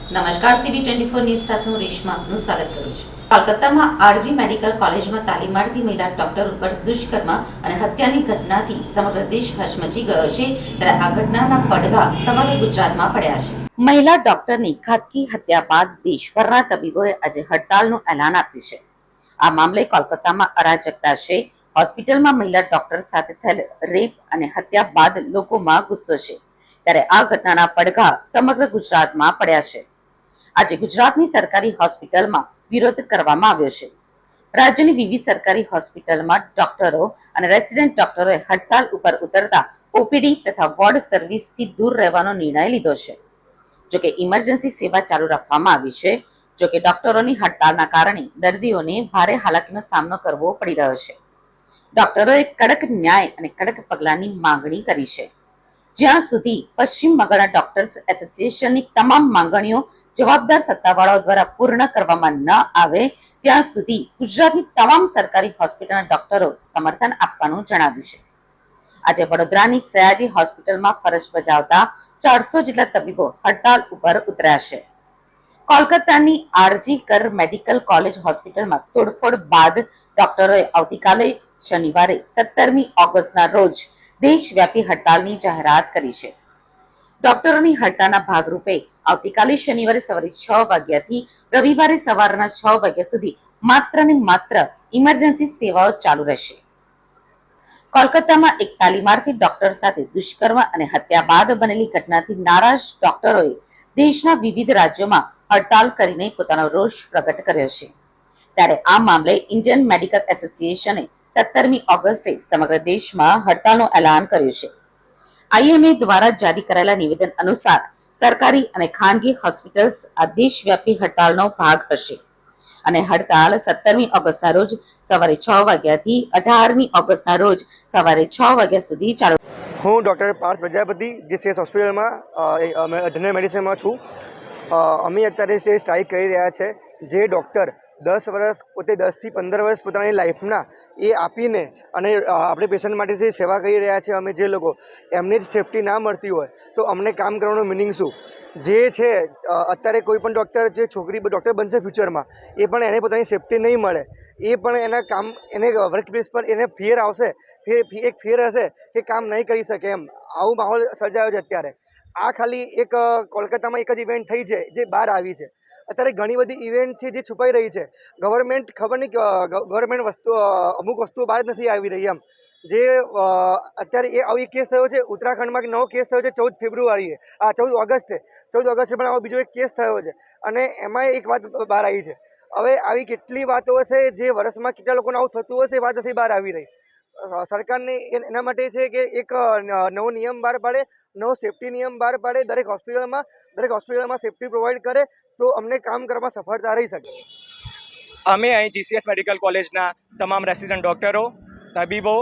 નમસ્કાર, CB24 news સાથે હું રેશમા આપનું સ્વાગત કરું છું। કોલકાતામાં આરજી મેડિકલ કોલેજમાં તાલીમાર્થી મહિલા ડોક્ટર ઉપર દુષ્કર્મ અને હત્યાની ઘટનાથી સમગ્ર દેશ હચમચી ગયો છે, ત્યારે આ ઘટનાના પડઘા સમગ્ર ગુજરાતમાં પડ્યા છે। મહિલા ડોક્ટરની ઘાતકી હત્યા બાદ દેશભરના તબીબોએ આજે હડતાલનું એલાન આપ્યું છે। આ મામલે કોલકાતામાં અરાજકતા છે। હોસ્પિટલમાં મહિલા ડોક્ટર સાથે થયેલ રેપ અને હત્યા બાદ લોકોમાં ગુસ્સો છે, ત્યારે આ ઘટનાના પડઘા સમગ્ર ગુજરાતમાં પડ્યા છે। આજે ગુજરાતની સરકારી હોસ્પિટલમાં વિરોધ કરવામાં આવ્યો છે। રાજ્યની વિવિધ સરકારી હોસ્પિટલમાં ડોક્ટરો અને રેસિડેન્ટ ડોક્ટરોએ હડતાલ ઉપર ઉતરતા ઓપીડી તથા વોર્ડ સર્વિસથી દૂર રહેવાનો નિર્ણય લીધો છે। જોકે ઇમરજન્સી સેવા ચાલુ રાખવામાં આવી છે। જોકે ડોક્ટરોની હડતાલના કારણે દર્દીઓને ભારે હાલાકીનો સામનો કરવો પડી રહ્યો છે। ડોક્ટરોએ કડક ન્યાય અને કડક પગલાંની માંગણી કરી છે। જ્યાં સુધી પશ્ચિમ બંગાળ ડોક્ટર્સ એસોસિએશનની તમામ માંગણીઓ જવાબદાર સત્તાવાળાઓ દ્વારા પૂર્ણ કરવામાં ન આવે ત્યાં સુધી ગુજરાતની તમામ સરકારી હોસ્પિટલના ડોક્ટરો સમર્થન આપવાનું જણાવ્યું છે। આજે વડોદરાની સયાજી હોસ્પિટલમાં ફરજ બજાવતા 400 જેટલા તબીબો હડતાલ ઉપર ઉતર્યા છે। કોલકાતાની આરજી કર મેડિકલ કોલેજ હોસ્પિટલમાં તોડફોડ બાદ ડોક્ટરોએ આવતીકાલે શનિવારે 17મી ઓગસ્ટના રોજ દેશવ્યાપી હડતાલની જાહેરાત કરી છે। ડોક્ટરોની હડતાલના ભાગરૂપે આવતીકાલે શનિવારે સવારે 6 વાગ્યાથી રવિવારે સવારના 6 વાગ્યા સુધી માત્ર ને માત્ર ઇમરજન્સી સેવાઓ ચાલુ રહેશે। કોલકાતામાં એક તાલીમાર્થી ડોક્ટર સાથે દુષ્કર્મ અને હત્યા બાદ બનેલી ઘટનાથી નારાજ ડોક્ટરોએ દેશના વિવિધ રાજ્યોમાં હડતાલ કરીને પોતાનો રોષ પ્રગટ કર્યો છે। ત્યારે આ મામલે ઇન્ડિયન મેડિકલ એસોસિએશને 17મી ઓગસ્ટે સમગ્ર દેશમાં હડતાલનું એલાન કર્યું છે। IMA દ્વારા જારી કરાયેલા નિવેદન અનુસાર સરકારી અને ખાનગી હોસ્પિટલ્સ આ દેશવ્યાપી હડતાલનો ભાગ હશે અને હડતાલ 17મી ઓગસ્ટના રોજ સવારે 6 વાગ્યાથી 18મી ઓગસ્ટના રોજ સવારે 6 વાગ્યા સુધી ચાલુ। હું ડૉક્ટર પાર્થ પ્રજાપતિ જીસીએસ હોસ્પિટલમાં જનરલ મેડિસિનમાં છું। અમે અત્યારે જે સ્ટ્રાઇક કરી રહ્યા છે, જે ડૉક્ટર 10 વર્ષ પોતે 10થી 15 વર્ષ પોતાની લાઈફના એ આપીને અને આપણે પેશન્ટ માટે જે સેવા કરી રહ્યા છે, અમે જે લોકો એમને જ સેફટી ના મળતી હોય તો અમને કામ કરવાનો મિનિંગ શું? જે છે અત્યારે કોઈ પણ ડૉક્ટર જે છોકરી ડૉક્ટર બનશે ફ્યુચરમાં એ પણ એને પોતાની સેફટી નહીં મળે, એ પણ એના કામ એને વર્ક પ્લેસ પર એને ફિયર આવશે, એક ફિયર હશે કે કામ નહીં કરી શકે, એમ આવું માહોલ સર્જાયો છે અત્યારે। આ ખાલી એક કોલકાતામાં એક જ ઇવેન્ટ થઈ છે જે બહાર આવી છે। અત્યારે ઘણી બધી ઇવેન્ટ છે જે છુપાઈ રહી છે। ગવર્મેન્ટ ખબર નહીં ગવર્મેન્ટ અમુક વસ્તુઓ બહાર નથી આવી રહી એમ। જે અત્યારે એ આવી કેસ થયો છે ઉત્તરાખંડમાં, નવો કેસ થયો છે 14 ફેબ્રુઆરીએ 14 ઓગસ્ટે પણ આવો બીજો એક કેસ થયો છે અને એમાં એક વાત બહાર આવી છે। હવે આવી કેટલી વાતો હશે જે વર્ષમાં કેટલા લોકોને આવું થતું હશે એ વાત નથી બહાર આવી રહી। સરકારને એના માટે છે કે એક નવો નિયમ બહાર પાડે, નવો સેફટી નિયમ બહાર પાડે, દરેક હોસ્પિટલમાં સેફટી પ્રોવાઈડ કરે તો અમને કામ કરવામાં સફળતા રહી શકે। અમે અહીં જીસીએસ મેડિકલ કોલેજના તમામ રેસિડન્ટ ડૉક્ટરો, તબીબો,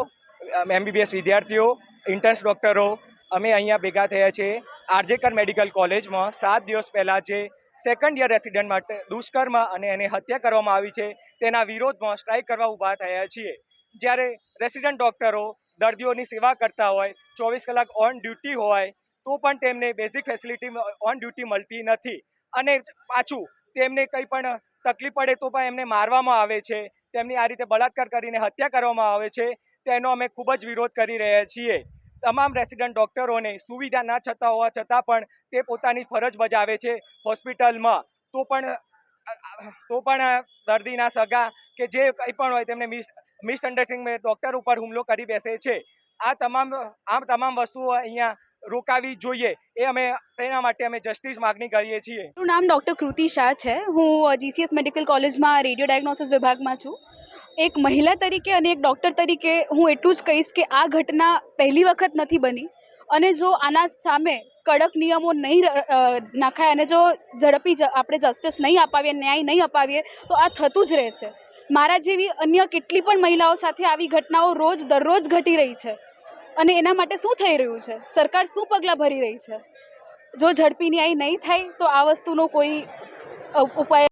MBBS વિદ્યાર્થીઓ, ઇન્ટર્ન્સ ડૉક્ટરો અમે અહીંયા ભેગા થયા છીએ આરજેકર મેડિકલ કોલેજમાં 7 દિવસ પહેલાં જે સેકન્ડ યર રેસિડન્ટ માટે દુષ્કર્મ અને એને હત્યા કરવામાં આવી છે તેના વિરોધમાં સ્ટ્રાઇક કરવા ઊભા થયા છીએ। જ્યારે રેસિડન્ટ ડૉક્ટરો દર્દીઓની સેવા કરતા હોય, 24 કલાક ઓન ડ્યુટી હોય તો પણ તેમને બેઝિક ફેસિલિટી ઓન ડ્યુટી મળતી નથી અને પાછું તેમને કંઈ પણ તકલીફ પડે તો પણ એમને મારવામાં આવે છે, તેમની આ રીતે બળાત્કાર કરીને હત્યા કરવામાં આવે છે। તેનો અમે ખૂબ જ વિરોધ કરી રહ્યા છીએ। તમામ રેસિડન્ટ ડૉક્ટરોને સુવિધા ના છતાં હોવા છતાં પણ તે પોતાની ફરજ બજાવે છે હોસ્પિટલમાં, તો પણ દર્દીના સગા કે જે કંઈ પણ હોય તેમને મિસઅન્ડરસ્ટેન્ડિંગ ડૉક્ટર ઉપર હુમલો કરી બેસે છે। આ તમામ વસ્તુઓ અહીંયા રોકાવી જોઈએ, તેના માટે અમે જસ્ટિસ માગણી કરીએ છીએ। મારું નામ ડૉક્ટર કૃતિ શાહ છે। હું જીસીએસ મેડિકલ કોલેજમાં રેડિયો ડાયગ્નોસિસ વિભાગમાં છું। એક મહિલા તરીકે અને એક ડૉક્ટર તરીકે હું એટલું જ કહીશ કે આ ઘટના પહેલી વખત નથી બની અને જો આના સામે કડક નિયમો નહીં નખાય અને જો ઝડપી આપણે જસ્ટિસ નહીં અપાવીએ, ન્યાય નહીં અપાવીએ તો આ થતું જ રહેશે। મારા જેવી અન્ય કેટલી પણ મહિલાઓ સાથે આવી ઘટનાઓ દરરોજ ઘટી રહી છે અને એના માટે શું થઈ રહ્યું છે? સરકાર શું પગલાં ભરી રહી છે? જો ઝડપી ન્યાય નહીં થાય તો આ વસ્તુનો કોઈ ઉપાય